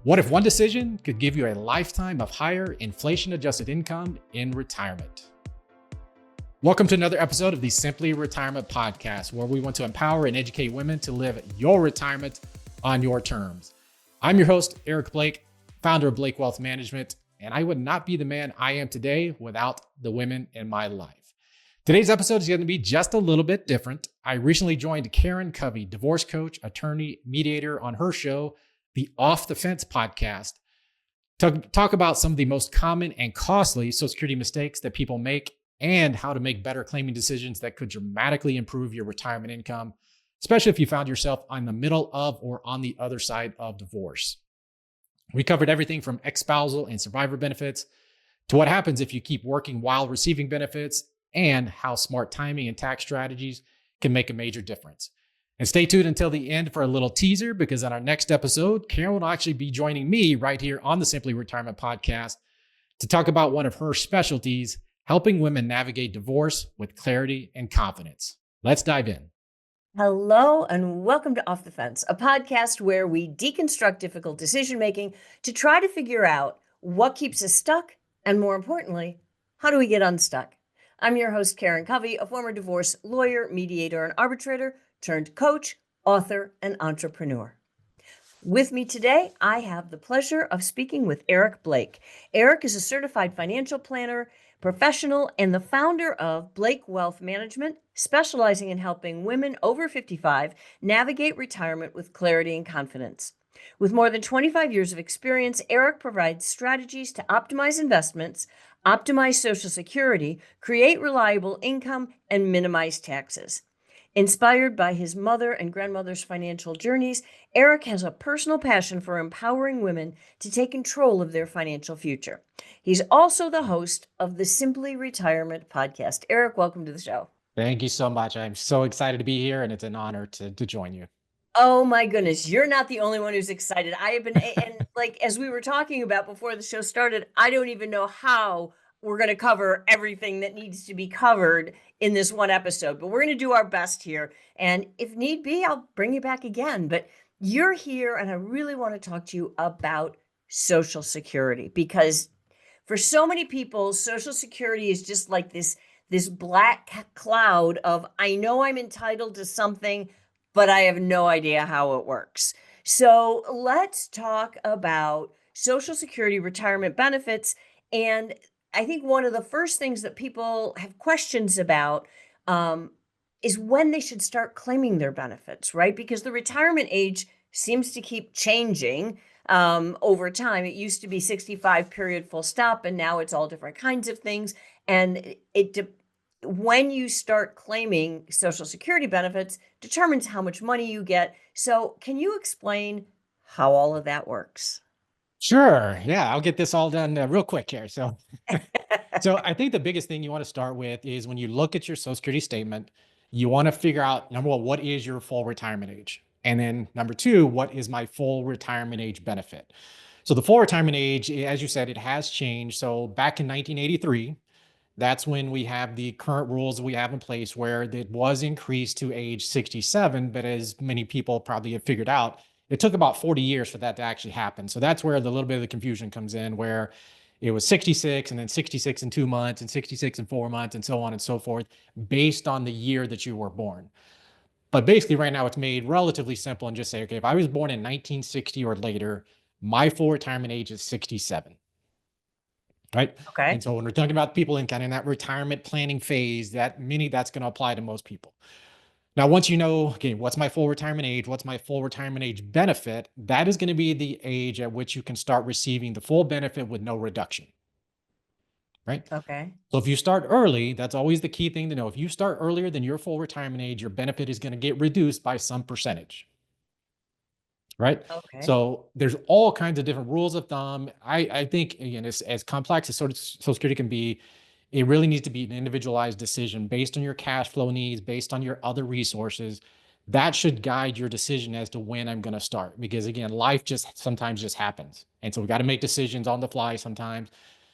What if one decision could give you a lifetime of higher inflation-adjusted income in retirement? Welcome to another episode of the Simply Retirement Podcast, where we want to empower and educate women to live your retirement on your terms. I'm your host, Eric Blake, founder of Blake Wealth Management, and I would not be the man I am today without the women in my life. Today's episode is going to be just a little bit different. I recently joined Karen Covy, divorce coach, attorney, mediator, on her show, the Off the Fence podcast, to talk about some of the most common and costly Social Security mistakes that people make and how to make better claiming decisions that could dramatically improve your retirement income, especially if you found yourself on the middle of or on the other side of divorce. We covered everything from ex-spousal and survivor benefits to what happens if you keep working while receiving benefits and how smart timing and tax strategies can make a major difference. And stay tuned until the end for a little teaser, because on our next episode, Karen will actually be joining me right here on the Simply Retirement Podcast to talk about one of her specialties, helping women navigate divorce with clarity and confidence. Let's dive in. Hello and welcome to Off the Fence, a podcast where we deconstruct difficult decision-making to try to figure out what keeps us stuck and, more importantly, how do we get unstuck? I'm your host, Karen Covy, a former divorce lawyer, mediator, and arbitrator turned coach, author, and entrepreneur. With me today, I have the pleasure of speaking with Eric Blake. Eric is a certified financial planner, professional, and the founder of Blake Wealth Management, specializing in helping women over 55 navigate retirement with clarity and confidence. With more than 25 years of experience, Eric provides strategies to optimize investments, optimize Social Security, create reliable income, and minimize taxes. Inspired by his mother and grandmother's financial journeys, Eric has a personal passion for empowering women to take control of their financial future. He's also the host of the Simply Retirement Podcast. Eric, welcome to the show. Thank you so much. I'm so excited to be here, and it's an honor to join you. Oh my goodness, you're not the only one who's excited. I have been, and like as we were talking about before the show started, I don't even know how we're going to cover everything that needs to be covered in this one episode, but we're going to do our best here. And if need be, I'll bring you back again. But you're here, and I really want to talk to you about Social Security, because for so many people, Social Security is just like this black cloud of, I know I'm entitled to something, but I have no idea how it works. So let's talk about Social Security retirement benefits. And I think one of the first things that people have questions about is when they should start claiming their benefits, right? Because the retirement age seems to keep changing over time. It used to be 65 period full stop, and now it's all different kinds of things. And when you start claiming Social Security benefits determines how much money you get. So can you explain how all of that works? Sure. Yeah, I'll get this all done real quick here. So I think the biggest thing you want to start with is when you look at your Social Security statement, you want to figure out, number one, what is your full retirement age? And then number two, what is my full retirement age benefit? So the full retirement age, as you said, it has changed. So back in 1983, that's when we have the current rules that we have in place, where it was increased to age 67. But as many people probably have figured out, it took about 40 years for that to actually happen. So that's where the little bit of the confusion comes in, where it was 66 and then 66 in 2 months and 66 in 4 months and so on and so forth, based on the year that you were born. But basically right now it's made relatively simple and just say, okay, if I was born in 1960 or later, my full retirement age is 67. Right. Okay. And so when we're talking about people in kind of that retirement planning phase, that's going to apply to most people. Now, once you know, okay, what's my full retirement age? What's my full retirement age benefit? That is going to be the age at which you can start receiving the full benefit with no reduction. Right. Okay. So if you start early, that's always the key thing to know. If you start earlier than your full retirement age, your benefit is going to get reduced by some percentage. Right. Okay. So there's all kinds of different rules of thumb. I think, again, as complex as Social Security can be, it really needs to be an individualized decision based on your cash flow needs, based on your other resources. That should guide your decision as to when I'm going to start, because again, life sometimes just happens. And so we got to make decisions on the fly sometimes.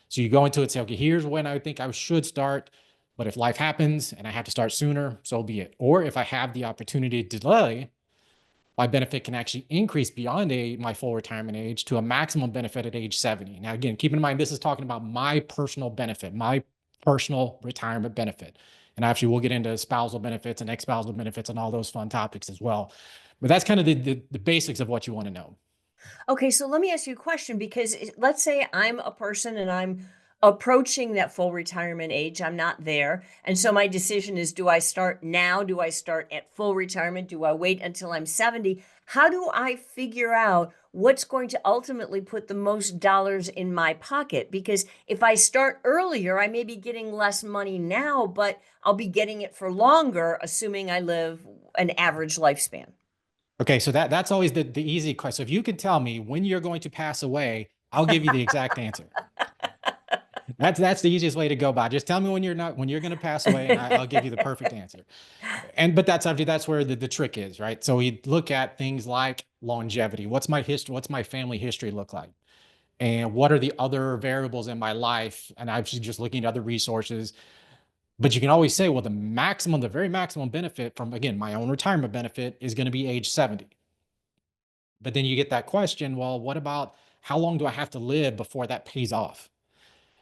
So you go into it and say, okay, here's when I think I should start. But if life happens and I have to start sooner, so be it. Or if I have the opportunity to delay, my benefit can actually increase beyond my full retirement age to a maximum benefit at age 70. Now, again, keep in mind, this is talking about my personal benefit, my personal retirement benefit. And actually, we'll get into spousal benefits and ex-spousal benefits and all those fun topics as well. But that's kind of the basics of what you want to know. Okay, so let me ask you a question because let's say I'm a person and I'm approaching that full retirement age. I'm not there. And so my decision is, do I start now? Do I start at full retirement? Do I wait until I'm 70? How do I figure out what's going to ultimately put the most dollars in my pocket? Because if I start earlier, I may be getting less money now, but I'll be getting it for longer, assuming I live an average lifespan. Okay, so that's always the easy question. So if you can tell me when you're going to pass away, I'll give you the exact answer. That's the easiest way to go by. Just tell me when you're going to pass away, and I'll give you the perfect answer. But that's where the trick is, right? So we look at things like longevity. What's my history? What's my family history look like? And what are the other variables in my life? And I'm just looking at other resources. But you can always say, well, the very maximum benefit from, again, my own retirement benefit is going to be age 70. But then you get that question, well, what about how long do I have to live before that pays off?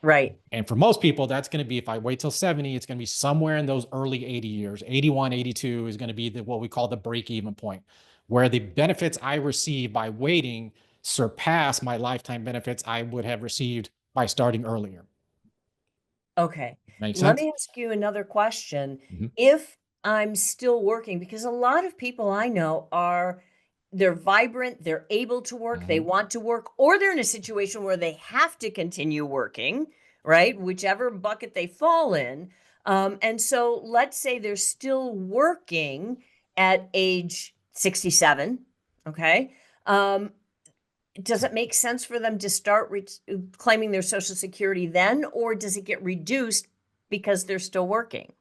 Right. And for most people, that's going to be, if I wait till 70, it's going to be somewhere in those early 80 years. 81, 82 is going to be what we call the break-even point, where the benefits I receive by waiting surpass my lifetime benefits I would have received by starting earlier. Okay. Make Let sense? me ask you another question. Mhm. If I'm still working, because a lot of people I know they're vibrant, they're able to work, they Mhm. want to work, or they're in a situation where they have to continue working, right? Whichever bucket they fall in. And so let's say they're still working at age 67. Okay. Um, does it make sense for them to start claiming their Social Security then, or does it get reduced because they're still working?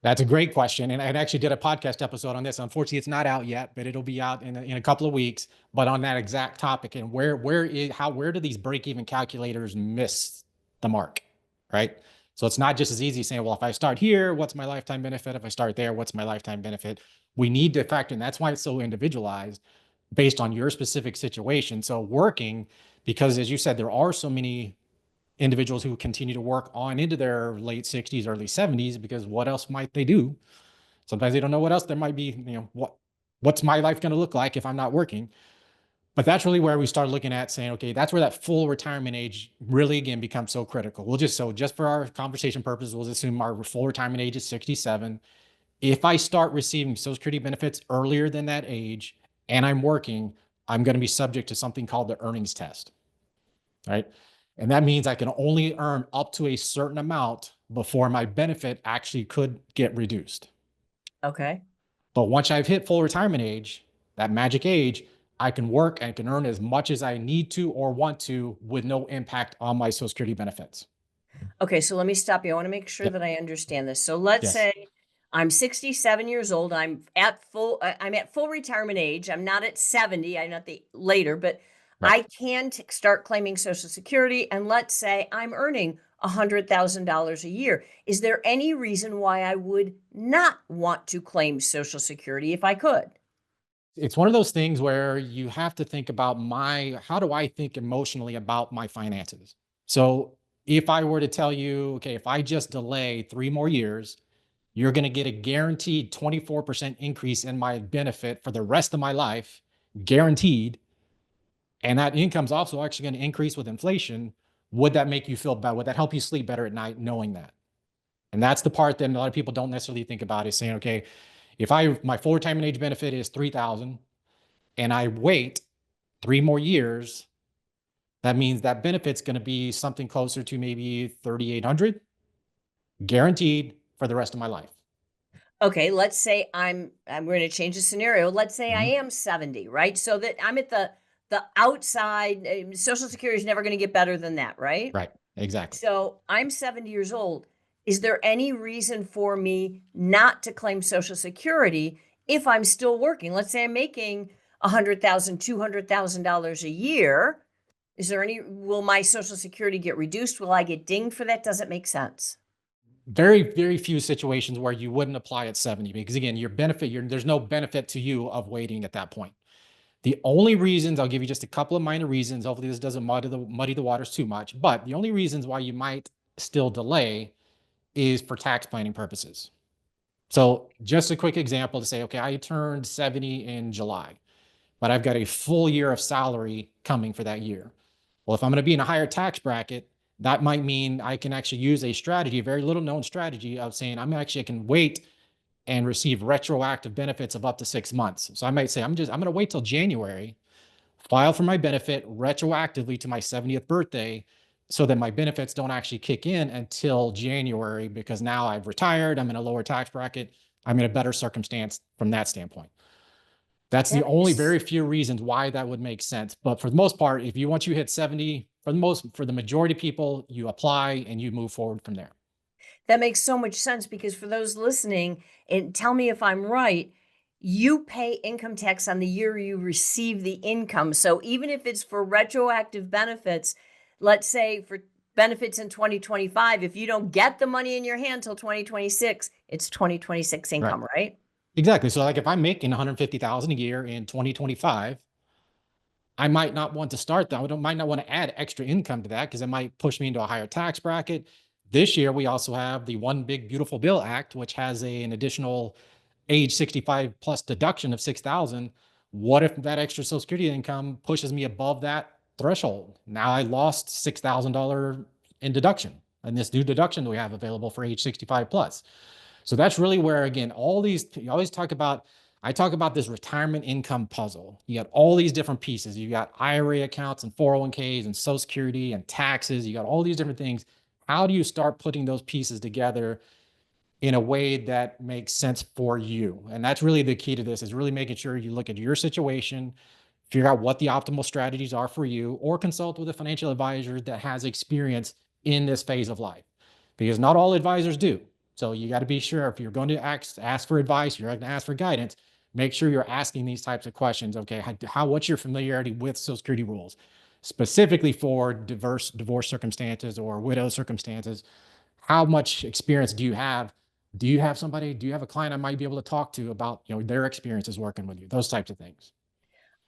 That's a great question. And I actually did a podcast episode on this. Unfortunately, it's not out yet, but it'll be out in a couple of weeks, but on that exact topic. And where do these break-even calculators miss the mark? Right. So it's not just as easy saying, well, if I start here, what's my lifetime benefit? If I start there, what's my lifetime benefit? We need to factor in. That's why it's so individualized based on your specific situation. So working, because as you said, there are so many individuals who continue to work on into their late 60s, early 70s, because what else might they do? Sometimes they don't know what else there might be, what's my life going to look like if I'm not working? But that's really where we start looking at saying, okay, that's where that full retirement age really again becomes so critical. Just for our conversation purposes, we'll assume our full retirement age is 67. If I start receiving Social Security benefits earlier than that age and I'm working, I'm going to be subject to something called the earnings test, right? And that means I can only earn up to a certain amount before my benefit actually could get reduced. Okay. But once I've hit full retirement age, that magic age, I can work and can earn as much as I need to or want to with no impact on my Social Security benefits. Okay, so let me stop you. I want to make sure Yep. that I understand this. So let's Yes. say I'm 67 years old. I'm at full retirement age. I'm not at 70. I'm not the later, but Right. I can start claiming Social Security. And let's say I'm earning $100,000 a year. Is there any reason why I would not want to claim Social Security if I could? It's one of those things where you have to think about how do I think emotionally about my finances? So if I were to tell you, okay, if I just delay 3 more years, you're going to get a guaranteed 24% increase in my benefit for the rest of my life, guaranteed. And that income's also actually going to increase with inflation. Would that make you feel better? Would that help you sleep better at night knowing that? And that's the part that a lot of people don't necessarily think about is saying, okay, if my full retirement age benefit is 3,000 and I wait 3 more years, that means that benefit's going to be something closer to maybe 3,800 guaranteed for the rest of my life. Okay, let's say I'm going to change the scenario. Let's say I Mhm. am 70, right? So that I'm at the outside. Social Security is never going to get better than that, right? Right. Exactly. So I'm 70 years old. Is there any reason for me not to claim Social Security if I'm still working? Let's say I'm making $100,000, $200,000 a year. Will my Social Security get reduced? Will I get dinged for that? Does it make sense? Very, very few situations where you wouldn't apply at 70 because again, there's no benefit to you of waiting at that point. The only reasons, I'll give you just a couple of minor reasons. Hopefully this doesn't muddy the waters too much, but the only reasons why you might still delay is for tax planning purposes. So just a quick example to say, okay, I turned 70 in July, but I've got a full year of salary coming for that year. Well, if I'm going to be in a higher tax bracket, that might mean I can actually use a strategy, a very little known strategy of saying I can wait and receive retroactive benefits of up to 6 months. So I might say, I'm going to wait till January, file for my benefit retroactively to my 70th birthday so that my benefits don't actually kick in until January, because now I've retired, I'm in a lower tax bracket, I'm in a better circumstance from that standpoint. That's the That only makes very few reasons why that would make sense. But for the most part, if you once you hit 70, for the majority of people, you apply and you move forward from there. That makes so much sense because for those listening, and tell me if I'm right, you pay income tax on the year you receive the income. So even if it's for retroactive benefits, let's say for benefits in 2025, if you don't get the money in your hand till 2026, it's 2026 Right. income, right? Exactly. So like if I'm making 150,000 a year in 2025, I might not want to start that. Might not want to add extra income to that because it might push me into a higher tax bracket. This year, we also have the One Big Beautiful Bill Act, which has an additional age 65 plus deduction of 6,000. What if that extra Social Security income pushes me above that threshold? Now I lost $6,000 in deduction, and this new deduction that we have available for age 65 plus. So that's really where, again, all these, you always talk about, I talk about this retirement income puzzle. You got all these different pieces. You got IRA accounts and 401ks and Social Security and taxes. You got all these different things. How do you start putting those pieces together in a way that makes sense for you? And that's really the key to this, is really making sure you look at your situation, figure out what the optimal strategies are for you, or consult with a financial advisor that has experience in this phase of life, because not all advisors do. So you got to be sure, if you're going to ask for advice, you're going to ask for guidance, make sure you're asking these types of questions. Okay, what's your familiarity with Social Security rules, specifically for divorce circumstances or widow circumstances? How much experience do you have? Do you have a client I might be able to talk to about, their experiences working with you? Those types of things.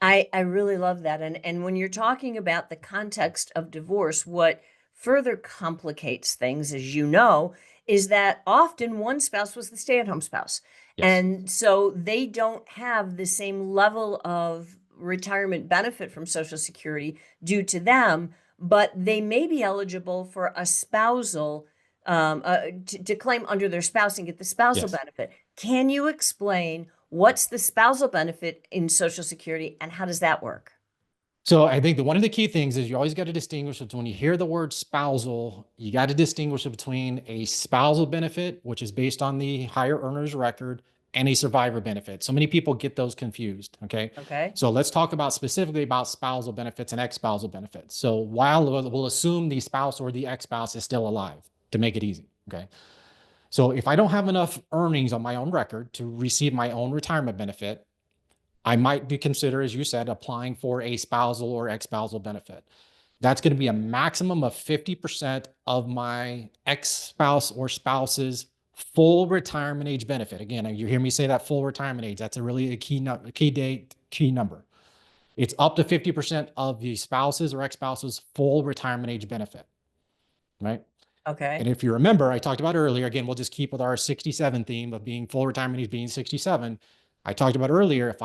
I really love that. And when you're talking about the context of divorce, what further complicates things, as you know, is that often one spouse was the stay-at-home spouse. Yes. And so they don't have the same level of retirement benefit from Social Security due to them, but they may be eligible for a spousal to claim under their spouse and get the spousal Yes. benefit. Can you explain what's the spousal benefit in Social Security and how does that work? So I think that one of the key things is you always got to distinguish between, when you hear the word spousal, you got to distinguish between a spousal benefit, which is based on the higher earner's record, and a survivor benefit. So many people get those confused. Okay. Okay. So let's talk about specifically about spousal benefits and ex-spousal benefits. So while we'll assume the spouse or the ex-spouse is still alive to make it easy. Okay. So if I don't have enough earnings on my own record to receive my own retirement benefit, I might be consider, as you said, applying for a spousal or ex-spousal benefit. That's going to be a maximum of 50% of my ex-spouse or spouse's full retirement age benefit. Again, you hear me say that full retirement age. That's a key number. It's up to 50% of the spouse's or ex-spouse's full retirement age benefit, right? And Okay. if you remember, I talked about earlier, again, we'll just keep with our 67 theme of being full retirement age being 67. I talked about earlier,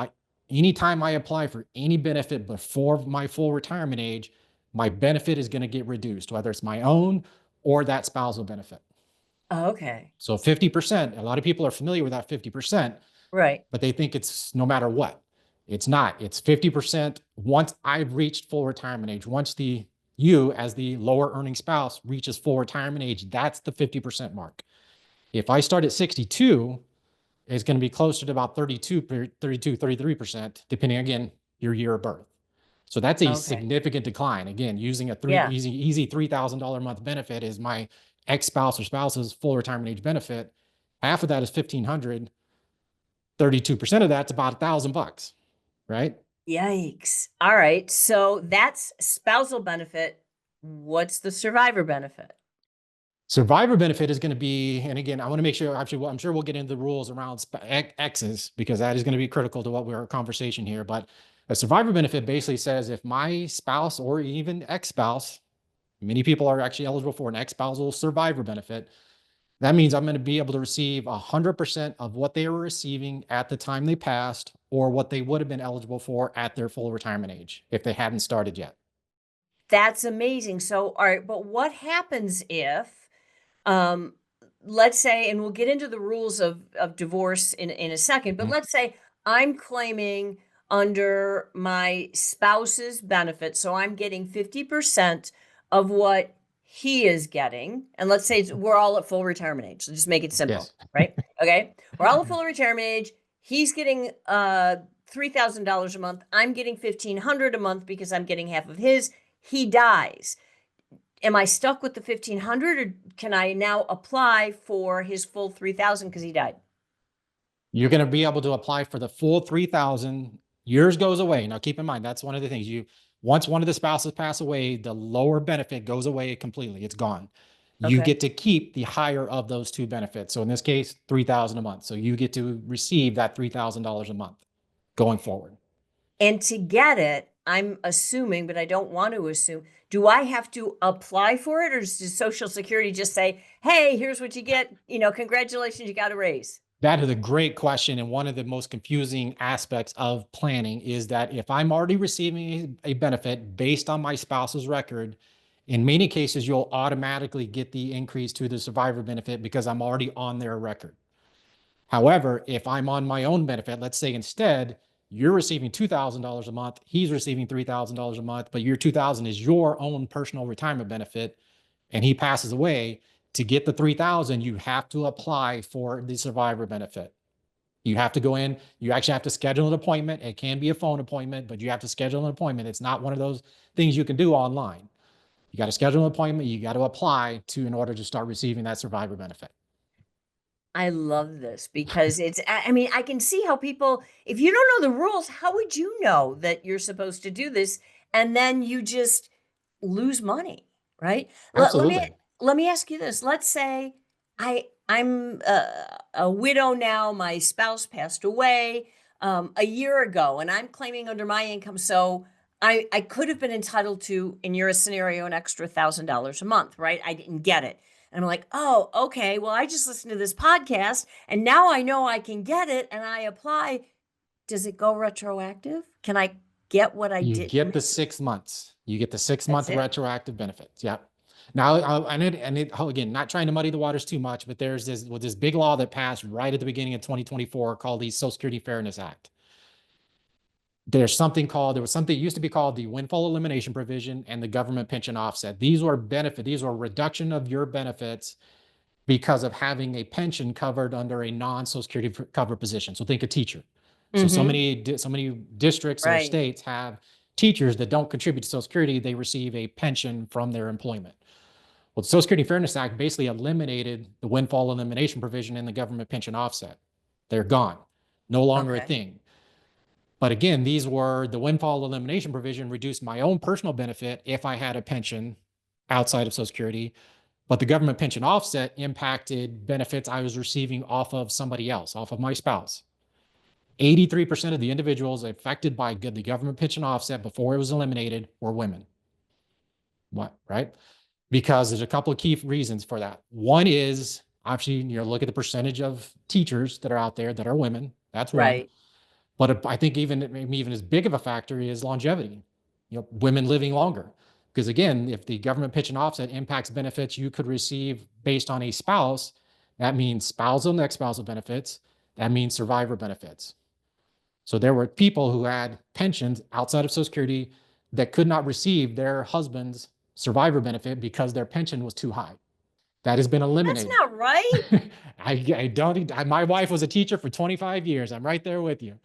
anytime I apply for any benefit before my full retirement age, my benefit is going to get reduced, whether it's my own or that spousal benefit. Okay. So 50%, a lot of people are familiar with that 50%, Right. but they think it's no matter what. It's not. It's 50% once I've reached full retirement age. Once you, as the lower earning spouse, reaches full retirement age, that's the 50% mark. If I start at 62, it's going to be closer to about 33%, depending, again, your year of birth. So that's a Okay. significant decline. Again, using a Yeah. easy $3,000 a month benefit is my ex-spouse or spouse's full retirement age benefit. Half of that is 1,500. 32% of that's about $1,000, right? Yikes. All right. So that's spousal benefit. What's the survivor benefit? Survivor benefit is going to be, and again, I want to make sure, actually, I'm sure we'll get into the rules around X's, because that is going to be critical to our conversation here. But A survivor benefit basically says if my spouse or even ex-spouse, many people are actually eligible for an ex-spousal survivor benefit. That means I'm going to be able to receive 100% of what they were receiving at the time they passed, or what they would have been eligible for at their full retirement age if they hadn't started yet. That's amazing. So, all right, but what happens if, um, let's say, and we'll get into the rules of divorce in a second, but Mhm. let's say I'm claiming under my spouse's benefit, so I'm getting 50% of what he is getting, and let's say we're all at full retirement age. So just make it simple, Yes. right? Okay, we're all at full retirement age. He's getting $3,000 a month. I'm getting 1,500 a month because I'm getting half of his. He dies. Am I stuck with the 1,500, or can I now apply for his full 3,000 because he died? You're going to be able to apply for the full 3,000. Yours goes away. Now, keep in mind, that's one of the things. Once one of the spouses pass away, the lower benefit goes away completely. It's gone. You Okay. get to keep the higher of those two benefits. So in this case, 3,000 a month. So you get to receive that $3,000 a month going forward. And to get it, I'm assuming, but I don't want to assume, do I have to apply for it, or does Social Security just say, hey, here's what you get? Congratulations, you got a raise? That is a great question. And one of the most confusing aspects of planning is that if I'm already receiving a benefit based on my spouse's record, in many cases, you'll automatically get the increase to the survivor benefit because I'm already on their record. However, if I'm on my own benefit, let's say instead you're receiving $2,000 a month, he's receiving $3,000 a month, but your 2,000 is your own personal retirement benefit, and he passes away, to get the 3,000, you have to apply for the survivor benefit. You have to go in, you actually have to schedule an appointment. It can be a phone appointment, but you have to schedule an appointment. It's not one of those things you can do online. You got to schedule an appointment, you got to apply to in order to start receiving that survivor benefit. I love this because I mean, I can see how people, if you don't know the rules, how would you know that you're supposed to do this? And then you just lose money, right? Absolutely. Let me ask you this. Let's say I'm a widow now. My spouse passed away a year ago, and I'm claiming under my income. So I could have been entitled to, in your scenario, an extra $1,000 a month, right? I didn't get it. And I'm like, oh, okay. Well, I just listened to this podcast and now I know I can get it and I apply. Does it go retroactive? Can I get what I You get didn't? the 6 months. You get the six That's month it. retroactive benefits. Yeah. Now, again, not trying to muddy the waters too much, but there's this big law that passed right at the beginning of 2024 called the Social Security Fairness Act. There was something used to be called the windfall elimination provision and the government pension offset. These were reduction of your benefits because of having a pension covered under a non-Social Security covered position. So think a teacher. So Mm-hmm. so many districts or Right. states have teachers that don't contribute to Social Security. They receive a pension from their employment. Well, the Social Security Fairness Act basically eliminated the windfall elimination provision in the government pension offset. They're gone, no longer a Okay. thing. But again, the windfall elimination provision reduced my own personal benefit if I had a pension outside of Social Security, but the government pension offset impacted benefits I was receiving off of somebody else, off of my spouse. 83% of the individuals affected by the government pension offset before it was eliminated were women. What, right? Because there's a couple of key reasons for that. One is obviously, look at the percentage of teachers that are out there that are women. That's one. Right. But I think maybe even as big of a factor is longevity, women living longer. Because again, if the government pension offset impacts benefits you could receive based on a spouse, that means spousal and ex-spousal benefits. That means survivor benefits. So there were people who had pensions outside of Social Security that could not receive their husband's survivor benefit because their pension was too high. That has been That's eliminated. not right. I don't, my wife was a teacher for 25 years. I'm right there with you.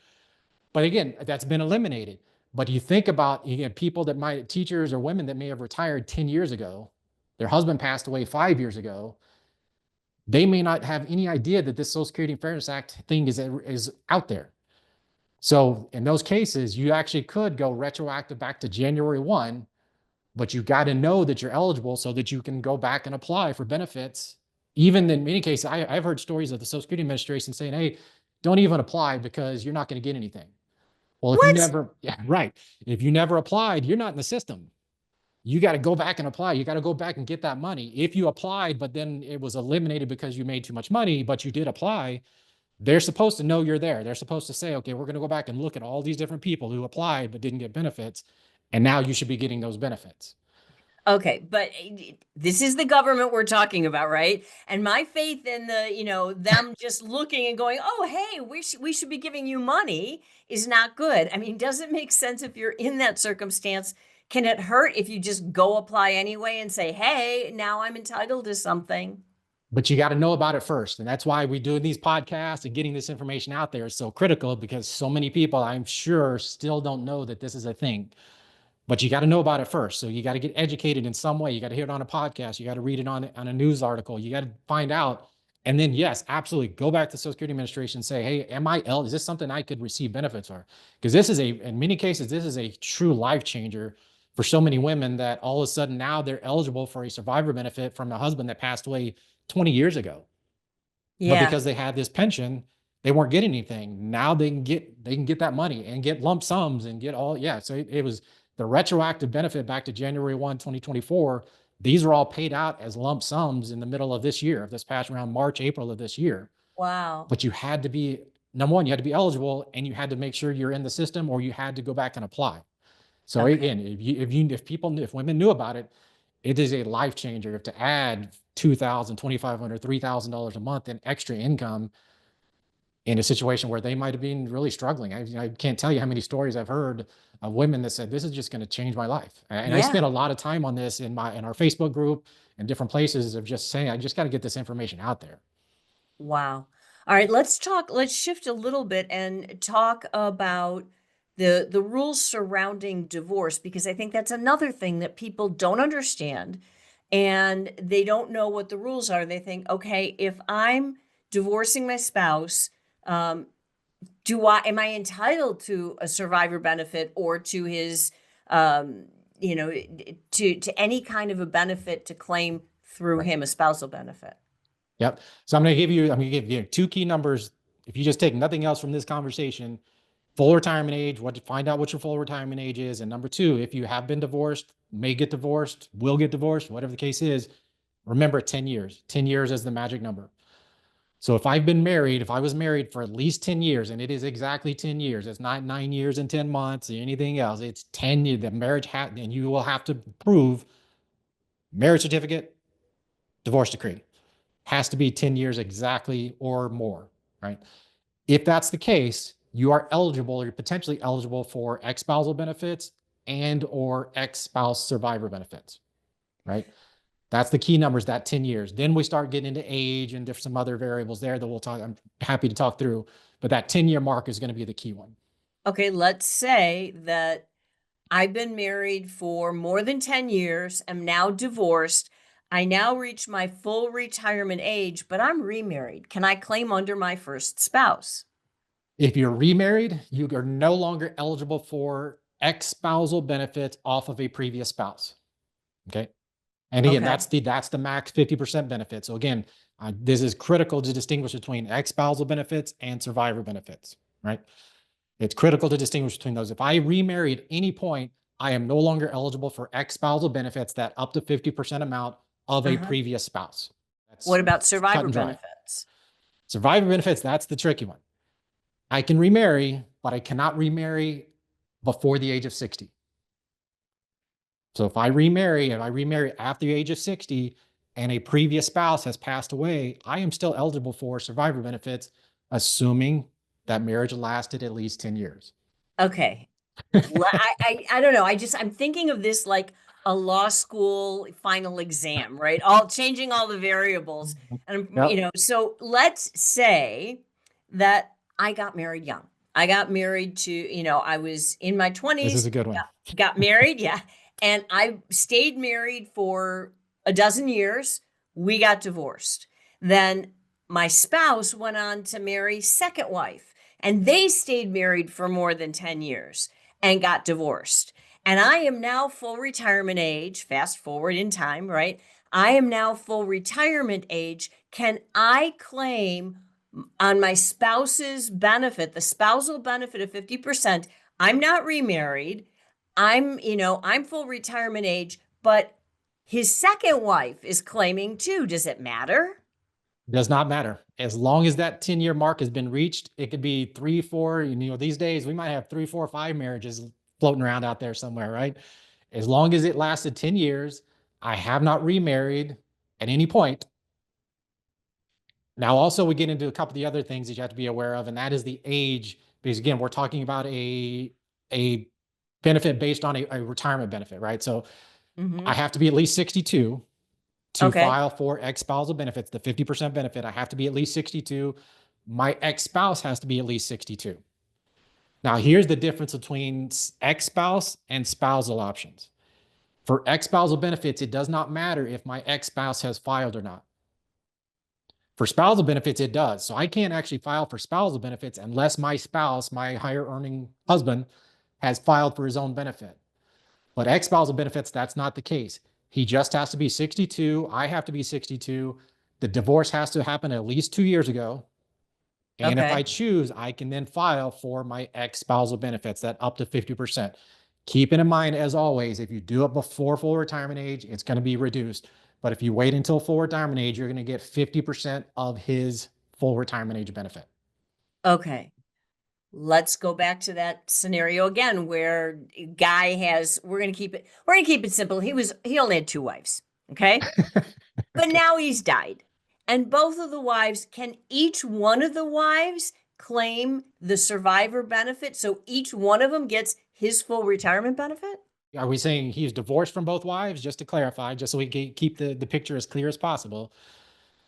But again, that's been eliminated. But you think about people teachers or women that may have retired 10 years ago, their husband passed away 5 years ago. They may not have any idea that this Social Security Fairness Act thing is out there. So in those cases, you actually could go retroactive back to January 1, but you got to know that you're eligible so that you can go back and apply for benefits. Even in many cases, I've heard stories of the Social Security Administration saying, hey, don't even apply because you're not going to get anything. Well, if you What? never, yeah, right. If you never applied, you're not in the system. You got to go back and apply. You got to go back and get that money. If you applied, but then it was eliminated because you made too much money, but you did apply, they're supposed to know you're there. They're supposed to say, okay, we're going to go back and look at all these different people who applied but didn't get benefits. And now you should be getting those benefits. Okay, but this is the government we're talking about, right? And my faith in them just looking and going, "Oh, hey, we should be giving you money," is not good. I mean, does it make sense if you're in that circumstance? Can it hurt if you just go apply anyway and say, "Hey, now I'm entitled to something"? But you got to know about it first. And that's why we do these podcasts and getting this information out there is so critical because so many people, I'm sure, still don't know that this is a thing. But you got to know about it first. So you got to get educated in some way. You got to hear it on a podcast. You got to read it on a news article. You got to find out. And then, yes, absolutely go back to Social Security Administration and say, hey, is this something I could receive benefits for? Because in many cases, this is a true life changer for so many women that all of a sudden now they're eligible for a survivor benefit from a husband that passed away 20 years ago. But Yeah. because they had this pension, they weren't getting anything. Now they can get that money and get lump sums and get all, yeah. So it was the retroactive benefit back to January 1, 2024. These are all paid out as lump sums in the middle of this year, of this past around March, April of this year. Wow. But you had to be, number one, you had to be eligible and you had to make sure you're in the system or you had to go back and apply. So Okay. again, if women knew about it, it is a life changer. To add $2,000, $2,500, $3,000 a month in extra income in a situation where they might have been really struggling. I can't tell you how many stories I've heard of women that said, this is just going to change my life. And I Yeah. spent a lot of time on this in our Facebook group and different places of just saying, I just got to get this information out there. Wow. All right, let's shift a little bit and talk about the rules surrounding divorce, because I think that's another thing that people don't understand, and they don't know what the rules are. They think, okay, if I'm divorcing my spouse, um, am I entitled to a survivor benefit or to his um, to any kind of a benefit to claim through Right. him, a spousal benefit? Yep. So I'm going to give you two key numbers. If you just take nothing else from this conversation, full retirement age, find out what your full retirement age is. And number two, if you have been divorced, may get divorced, will get divorced, whatever the case is, remember 10 years. 10 years is the magic number. So if I was married for at least 10 years, and it is exactly 10 years, it's not 9 years and 10 months or anything else. It's 10 years. The marriage and you will have to prove marriage certificate, divorce decree. Has to be 10 years exactly or more, right? If that's the case, you are eligible, you're potentially eligible for ex-spousal benefits and or ex-spouse survivor benefits, right? That's the key numbers, that 10 years. Then we start getting into age and there's some other variables there that I'm happy to talk through, but that 10-year mark is going to be the key one. Okay, let's say that I've been married for more than 10 years, am now divorced. I now reach my full retirement age, but I'm remarried. Can I claim under my first spouse? If you're remarried, you are no longer eligible for ex-spousal benefits off of a previous spouse. Okay. And again, Okay. that's the max 50% benefit. So again, this is critical to distinguish between ex-spousal benefits and survivor benefits, right? It's critical to distinguish between those. If I remarry at any point, I am no longer eligible for ex-spousal benefits that up to 50% amount of a Uh-huh. previous spouse. What That's about cut survivor and dry. benefits? Survivor benefits, that's the tricky one. I can remarry, but I cannot remarry before the age of 60. So if I remarry after the age of 60 and a previous spouse has passed away, I am still eligible for survivor benefits, assuming that marriage lasted at least 10 years. Okay. I don't know. I'm thinking of this like a law school final exam, right? All changing all the variables. And Yep. so let's say that I got married young. I got married to, I was in my This is 20s, a good one. got married, yeah. And I stayed married for a dozen years. We got divorced. Then my spouse went on to marry second wife, and they stayed married for more than 10 years and got divorced. And I am now full retirement age, fast forward in time, right? I am now full retirement age. Can I claim on my spouse's benefit, the spousal benefit of 50%? I'm not remarried. I'm full retirement age, but his second wife is claiming too. Does it matter? Does not matter. As long as that 10-year mark has been reached, it could be 3, 4, these days we might have 3, 4, 5 marriages floating around out there somewhere, right? As long as it lasted 10 years, I have not remarried at any point. Now, also, we get into a couple of the other things that you have to be aware of, and that is the age, because again, we're talking about a benefit based on a retirement benefit, right? So I Mm-hmm. have to be at least 62 to Okay. file for ex-spousal benefits, the 50% benefit. I have to be at least 62. My ex-spouse has to be at least 62. Now, here's the difference between ex-spouse and spousal options. For ex-spousal benefits, it does not matter if my ex-spouse has filed or not. For spousal benefits, it does. So I can't actually file for spousal benefits unless my spouse, my higher earning husband, has filed for his own benefit. But ex-spousal benefits, that's not the case. He just has to be 62. I have to be 62. The divorce has to happen at least 2 years ago. And if I Okay. choose, I can then file for my ex-spousal benefits, that up to 50%. Keeping in mind, as always, if you do it before full retirement age, it's going to be reduced. But if you wait until full retirement age, you're going to get 50% of his full retirement age benefit. Okay. Let's go back to that scenario again where guy has we're going to keep it simple. He only had two wives, okay? But Okay. now he's died. And both of the wives, can each one of the wives claim the survivor benefit so each one of them gets his full retirement benefit? Are we saying he's divorced from both wives? Just to clarify, just so we can keep the picture as clear as possible.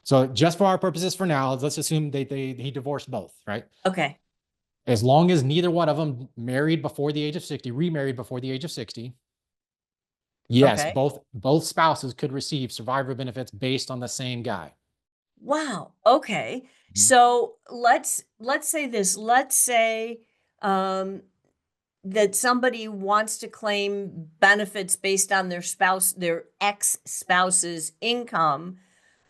So just for our purposes for now, let's assume he divorced both, right? Okay. As long as neither one of them married before the age of 60, remarried before the age of 60, yes, Okay. both spouses could receive survivor benefits based on the same guy. Wow. Okay. Mhm. So let's say this. Let's say um that somebody wants to claim benefits based on their ex-spouse's income,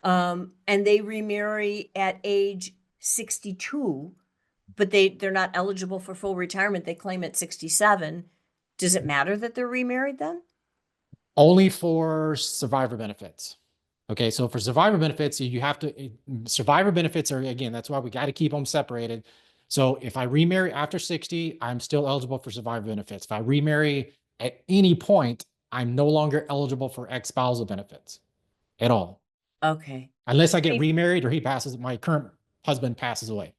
and they remarry at age 62, but they're not eligible for full retirement. They claim at 67. Does it matter that they're remarried then? Only for survivor benefits. Okay, so for survivor benefits, you have to, survivor benefits are, again, that's why we got to keep them separated. So if I remarry after 60, I'm still eligible for survivor benefits. If I remarry at any point, I'm no longer eligible for ex-spousal benefits at all, Okay. unless I get Hey, remarried or my current husband passes away.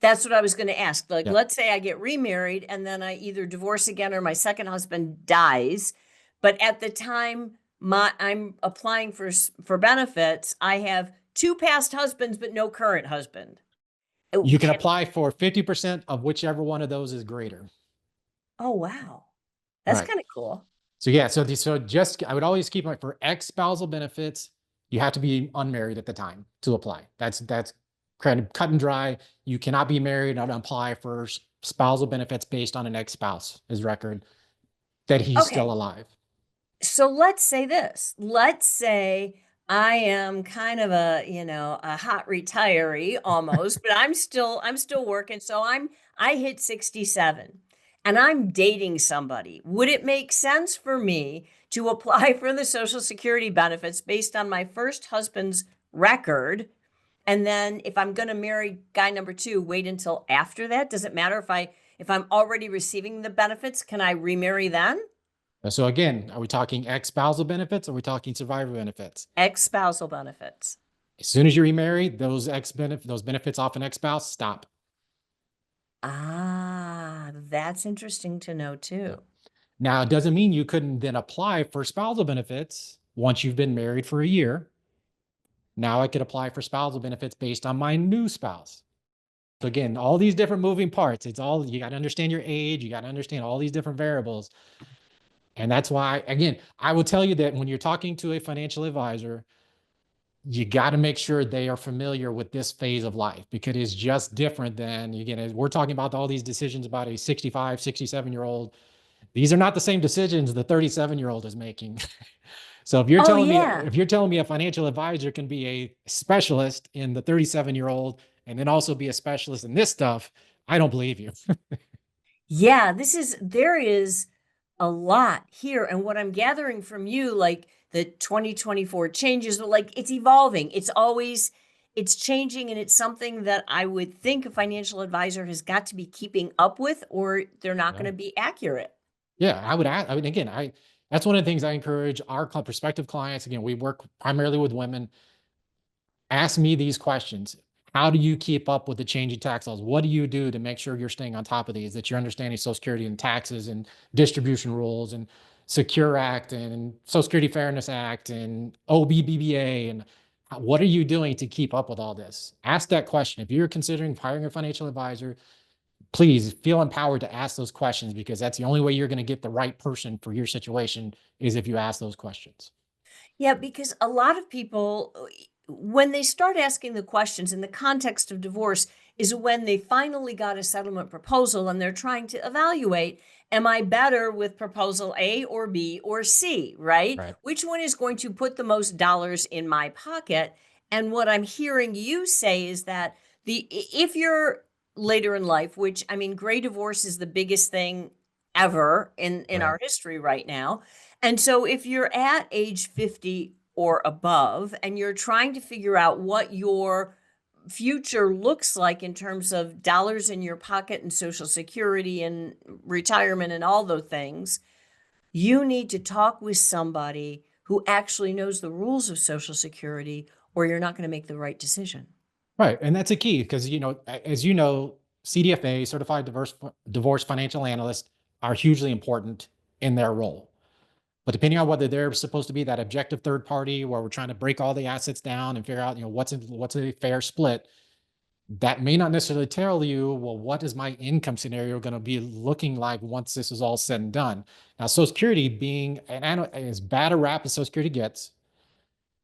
that's what I was going to ask. Like, Yeah. let's say I get remarried and then I either divorce again or my second husband dies. But at the time I'm applying for benefits, I have two past husbands, but no current husband. You can Can, apply for 50% of whichever one of those is greater. oh, wow. All That's right. kind of cool. So yeah, so just I would always keep like for ex-spousal benefits, you have to be unmarried at the time to apply. That's kind of cut and dry. You cannot be married and apply for spousal benefits based on an ex-spouse's record that he's Okay. still alive. So let's say this. Let's say I am kind of a hot retiree almost, but I'm still working. So I hit 67 and I'm dating somebody. Would it make sense for me to apply for the Social Security benefits based on my first husband's record? And then if I'm going to marry guy number two, wait until after that? Does it matter if I'm already receiving the benefits? Can I remarry then? So again, are we talking ex-spousal benefits or are we talking survivor benefits? Ex-spousal benefits. As soon as you remarry, those benefits off an ex-spouse stop. Ah, that's interesting to know Yeah. too. Now, it doesn't mean you couldn't then apply for spousal benefits once you've been married for a year. Now I could apply for spousal benefits based on my new spouse. So again, all these different moving parts, it's all, you got to understand your age, you got to understand all these different variables. And that's why, again, I will tell you that when you're talking to a financial advisor, you got to make sure they are familiar with this phase of life because it's just different than, again, we're talking about all these decisions about a 65, 67-year-old. These are not the same decisions the 37-year-old is making. So Oh yeah. if you're telling me a financial advisor can be a specialist in the 37-year-old and then also be a specialist in this stuff, I don't believe you. Yeah, there is a lot here. And what I'm gathering from you, like the 2024 changes, like it's evolving. It's changing. And it's something that I would think a financial advisor has got to be keeping up with, or they're not going Yeah. to be accurate. Yeah, I would add, I mean, again, that's one of the things I encourage our prospective clients. Again, we work primarily with women. Ask me these questions. How do you keep up with the changing tax laws? What do you do to make sure you're staying on top of these, that you're understanding Social Security and taxes and distribution rules and Secure Act and Social Security Fairness Act and OBBBA? And what are you doing to keep up with all this? Ask that question. If you're considering hiring a financial advisor, please feel empowered to ask those questions, because that's the only way you're going to get the right person for your situation, is if you ask those questions. Yeah, because a lot of people, when they start asking the questions in the context of divorce, is when they finally got a settlement proposal and they're trying to evaluate, am I better with proposal A or B or C, right? Right. Which one is going to put the most dollars in my pocket? And what I'm hearing you say is that if you're later in life, which I mean, gray divorce is the biggest thing ever in Right. our history right now. And so if you're at age 50 or above and you're trying to figure out what your future looks like in terms of dollars in your pocket and social security and retirement and all those things, you need to talk with somebody who actually knows the rules of social security, or you're not going to make the right decision. Right. And that's a key because, as you know, CDFA, certified divorce financial analysts, are hugely important in their role. But depending on whether they're supposed to be that objective third party where we're trying to break all the assets down and figure out, what's a fair split, that may not necessarily tell you, well, what is my income scenario going to be looking like once this is all said and done? Now, Social Security being as bad a rap as Social Security gets,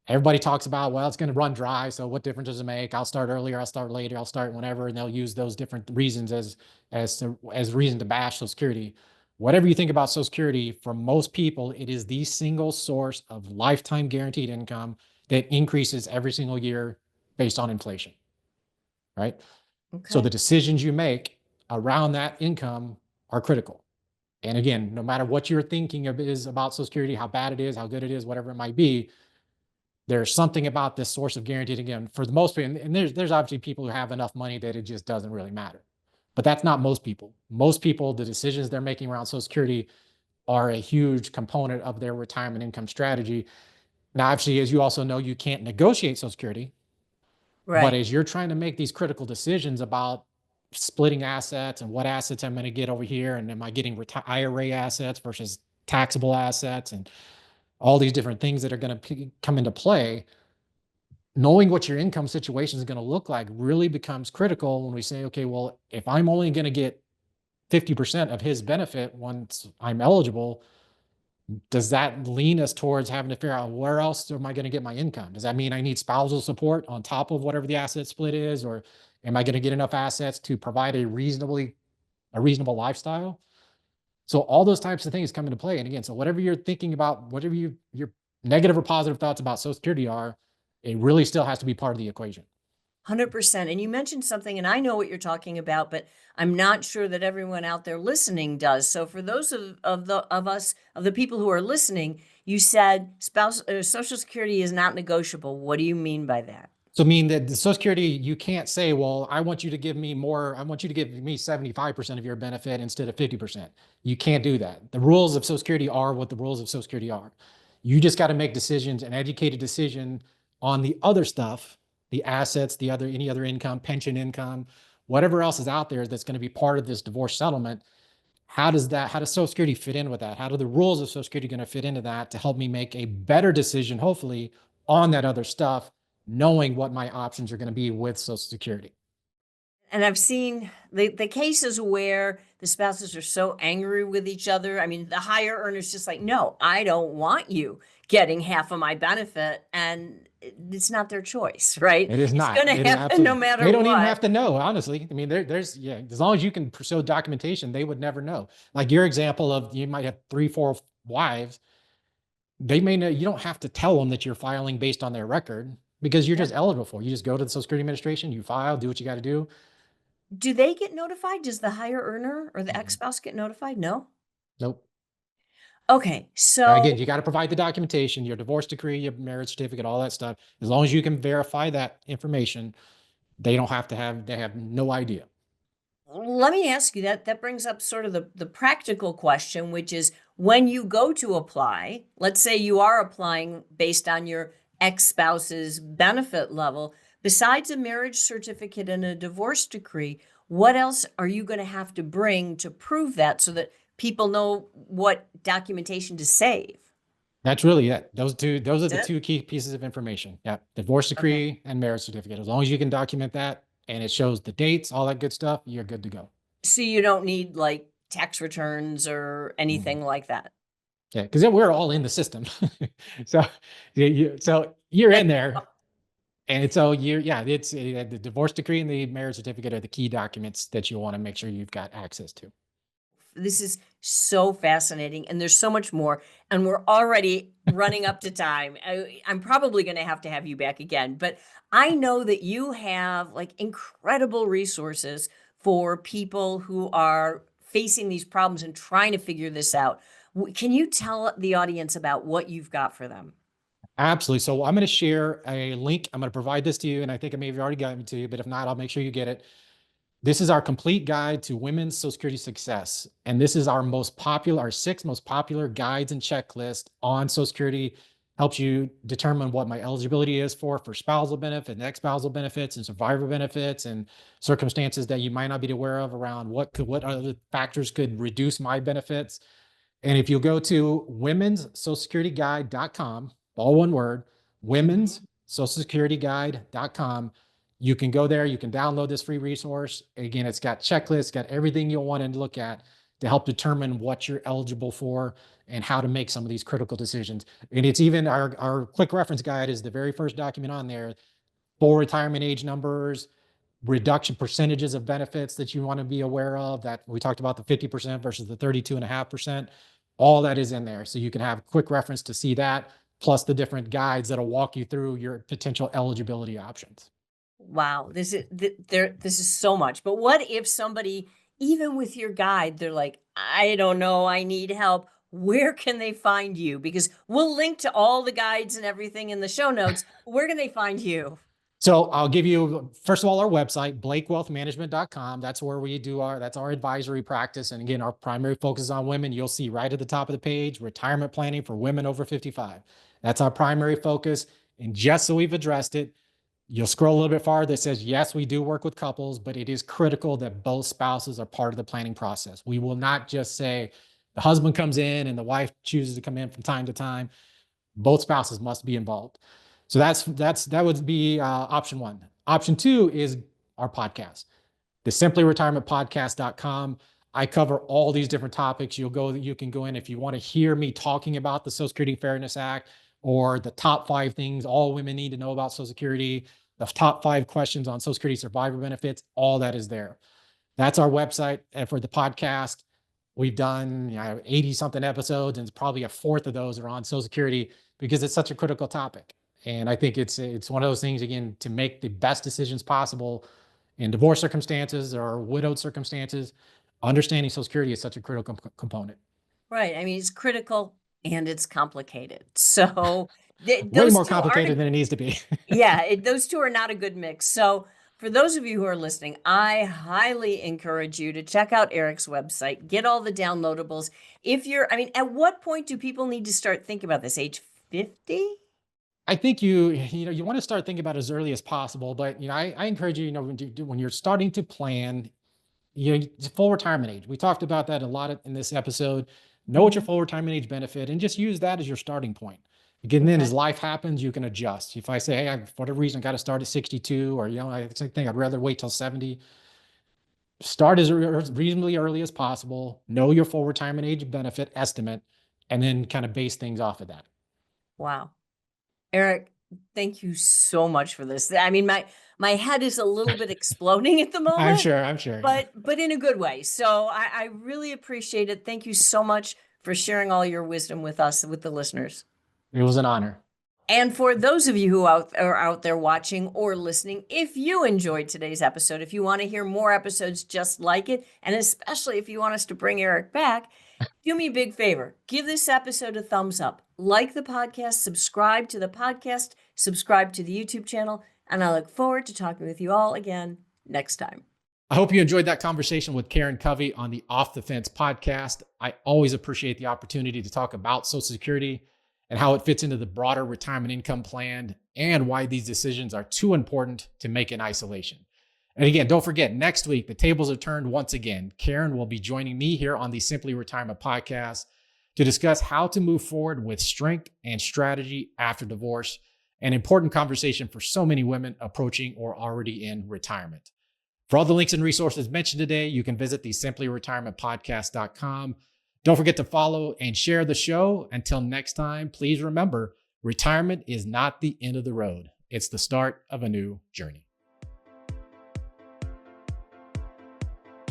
everybody talks about, well, it's going to run dry, so what difference does it make? I'll start earlier, I'll start later, I'll start whenever, and they'll use those different reasons as reason to bash Social Security. Whatever you think about Social Security, for most people, it is the single source of lifetime guaranteed income that increases every single year based on inflation, right? So the Okay. decisions you make around that income are critical. And again, no matter what you're thinking of is about Social Security, how bad it is, how good it is, whatever it might be, there's something about this source of guaranteed income for the most people. And there's obviously people who have enough money that it just doesn't really matter. But that's not most people. Most people, the decisions they're making around Social Security are a huge component of their retirement income strategy. Now, actually, as you also know, you can't negotiate Social Security, but Right. as you're trying to make these critical decisions about splitting assets and what assets I'm going to get over here, and am I getting IRA assets versus taxable assets, and all these different things that are going to come into play, knowing what your income situation is going to look like really becomes critical when we say, okay, well, if I'm only going to get 50% of his benefit once I'm eligible, does that lean us towards having to figure out where else am I going to get my income? Does that mean I need spousal support on top of whatever the asset split is, or am I going to get enough assets to provide a reasonable lifestyle? So all those types of things come into play. And again, so whatever you're thinking about, whatever your negative or positive thoughts about Social Security are, it really still has to be part of the equation. 100%. And you mentioned something, and I know what you're talking about, but I'm not sure that everyone out there listening does. So for those of the people who are listening, you said Social Security is not negotiable. What do you mean by that? So mean that the Social Security, you can't say, well, I want you to give me more. I want you to give me 75% of your benefit instead of 50%. You can't do that. The rules of Social Security are what the rules of Social Security are. You just got to make decisions, an educated decision on the other stuff, the assets, any other income, pension income, whatever else is out there that's going to be part of this divorce settlement. How does Social Security fit in with that? How do the rules of Social Security going to fit into that to help me make a better decision, hopefully, on that other stuff, knowing what my options are going to be with Social Security? And I've seen the cases where the spouses are so angry with each other. I mean, the higher earner's just like, no, I don't want you getting half of my benefit. And it's not their choice, right? It is It's not. going to It is happen no absolutely. They matter don't even what. have to know, honestly. I mean, there's yeah. As long as you can show documentation, they would never know. Like your example of you might have three, four wives. They may know. You don't have to tell them that you're filing based on their record because you're Yeah. just eligible for. You just go to the Social Security Administration, you file, do what you got to do. Do they get notified? Does the higher earner or the Mhm. ex-spouse get notified? No? Nope. Okay, Now, so again, you got to provide the documentation, your divorce decree, your marriage certificate, all that stuff. As long as you can verify that information, they don't have to have, they have no idea. let me ask you that. That brings up sort of the practical question, which is when you go to apply, let's say you are applying based on your ex-spouse's benefit level, besides a marriage certificate and a divorce decree, what else are you going to have to bring to prove that so that people know what documentation to save? That's really it. Those are the That's it? two key pieces of information. Yeah. Divorce Okay. decree and marriage certificate. As long as you can document that and it shows the dates, all that good stuff, you're good to go. So you don't need like tax returns or Mhm. anything like that. Yeah. Because then we're all in the system. So, so you're That in there. And so yeah, it's the divorce decree and the marriage certificate are the key documents that you want to make sure you've got access to. this is so fascinating, and there's so much more, and we're already running up to time. I'm probably going to have you back again, but I know that you have like incredible resources for people who are facing these problems and trying to figure this out. Can you tell the audience about what you've got for them? Absolutely. So I'm going to share a link. I'm going to provide this to you, and I think I may have already gotten it to you, but if not, I'll make sure you get it. This is our complete guide to women's Social Security success. And this is our most popular, our 6 most popular guides and checklist on Social Security. Helps you determine what my eligibility is for spousal benefit and ex-spousal benefits and survivor benefits and circumstances that you might not be aware of around what other factors could reduce my benefits. And if you go to women's social security guide.com, all one word, Mhm. women's social security guide.com, you can go there, you can download this free resource. Again, it's got checklists, got everything you'll want to look at to help determine what you're eligible for and how to make some of these critical decisions. And it's even our quick reference guide is the very first document on there, full retirement age numbers, reduction percentages of benefits that you want to be aware of, that we talked about the 50% versus the 32.5%. All that is in there. So you can have quick reference to see that, plus the different guides that'll walk you through your potential eligibility options. Wow, this is so much. But what if somebody, even with your guide, they're like, I don't know, I need help. Where can they find you? Because we'll link to all the guides and everything in the show notes. Where can they find you? So I'll give you, first of all, our website, blakewealthmanagement.com. That's where we do that's our advisory practice. And again, our primary focus is on women. You'll see right at the top of the page, retirement planning for women over 55. That's our primary focus. And just so we've addressed it, you'll scroll a little bit farther that says, yes, we do work with couples, but it is critical that both spouses are part of the planning process. We will not just say the husband comes in and the wife chooses to come in from time to time. Both spouses must be involved. So that would be option one. Option two is our podcast, the simplyretirementpodcast.com. I cover all these different topics. You can go in if you want to hear me talking about the Social Security Fairness Act or the top 5 things all women need to know about Social Security, the top 5 questions on Social Security survivor benefits. All that is there. That's our website. And for the podcast, we've done 80 something episodes, and probably a fourth of those are on Social Security because it's such a critical topic. And I think it's one of those things, again, to make the best decisions possible in divorce circumstances or widowed circumstances. Understanding Social Security is such a critical component. Right. I mean, it's critical and it's complicated. So Way those more two aren't complicated than it needs to be. yeah, those two are not a good mix. So, for those of you who are listening, I highly encourage you to check out Eric's website, get all the downloadables. If you're, I mean, at what point do people need to start thinking about this? Age 50? I think you want to start thinking about it as early as possible, but I encourage you, when you're starting to plan, full retirement age. We talked about that a lot in this episode. Know what your Hmm. full retirement age benefit and just use that as your starting point. Again, then Okay. as life happens, you can adjust. If I say, hey, for whatever reason, I got to start at 62, or I think I'd rather wait till 70. Start as reasonably early as possible. Know your full retirement age benefit estimate, and then kind of base things off of that. Wow. Eric, thank you so much for this. I mean, my head is a little bit exploding at the I'm moment, sure. I'm sure. Yeah, but in a good way. So I really appreciate it. Thank you so much for sharing all your wisdom with us, with the listeners. it was an honor. And for those of you who are out there watching or listening, if you enjoyed today's episode, if you want to hear more episodes just like it, and especially if you want us to bring Eric back, do me a big favor. Give this episode a thumbs up. Like the podcast, subscribe to the podcast, subscribe to the YouTube channel, and I look forward to talking with you all again next time. I hope you enjoyed that conversation with Karen Covy on the Off the Fence podcast. I always appreciate the opportunity to talk about Social Security and how it fits into the broader retirement income plan and why these decisions are too important to make in isolation. And again, don't forget, next week, the tables are turned once again. Karen will be joining me here on the Simply Retirement podcast to discuss how to move forward with strength and strategy after divorce, an important conversation for so many women approaching or already in retirement. For all the links and resources mentioned today, you can visit the simplyretirementpodcast.com. Don't forget to follow and share the show. Until next time, please remember, retirement is not the end of the road. It's the start of a new journey.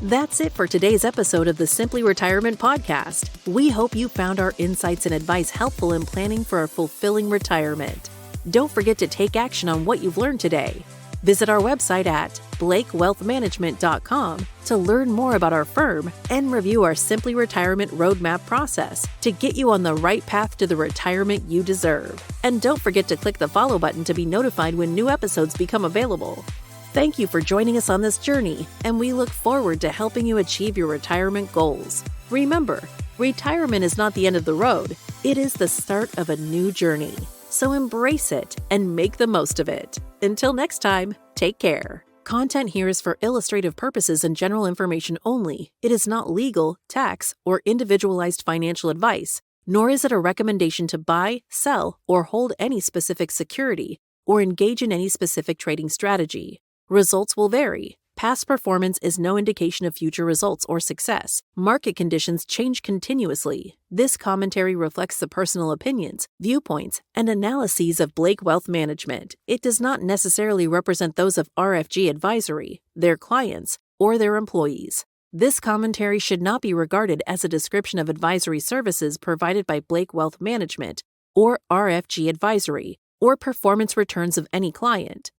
That's it for today's episode of the Simply Retirement Podcast. We hope you found our insights and advice helpful in planning for a fulfilling retirement. Don't forget to take action on what you've learned today. Visit our website at blakewealthmanagement.com to learn more about our firm and review our Simply Retirement Roadmap process to get you on the right path to the retirement you deserve. And don't forget to click the follow button to be notified when new episodes become available. Thank you for joining us on this journey, and we look forward to helping you achieve your retirement goals. Remember, retirement is not the end of the road, it is the start of a new journey. So embrace it and make the most of it. Until next time, take care. Content here is for illustrative purposes and general information only. It is not legal, tax, or individualized financial advice, nor is it a recommendation to buy, sell, or hold any specific security, or engage in any specific trading strategy. Results will vary. Past performance is no indication of future results or success. Market conditions change continuously. This commentary reflects the personal opinions, viewpoints, and analyses of Blake Wealth Management. It does not necessarily represent those of RFG Advisory, their clients, or their employees. This commentary should not be regarded as a description of advisory services provided by Blake Wealth Management or RFG Advisory, or performance returns of any client.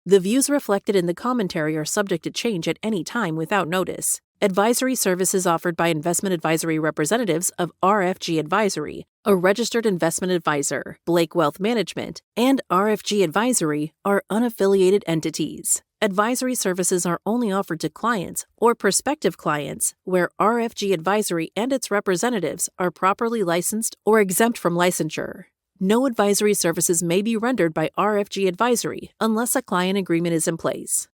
The views reflected in the commentary are subject to change at any time without notice. Advisory services offered by investment advisory representatives of RFG Advisory, a registered investment advisor, Blake Wealth Management, and RFG Advisory are unaffiliated entities. Advisory services are only offered to clients or prospective clients where RFG Advisory and its representatives are properly licensed or exempt from licensure. No advisory services may be rendered by RFG Advisory unless a client agreement is in place.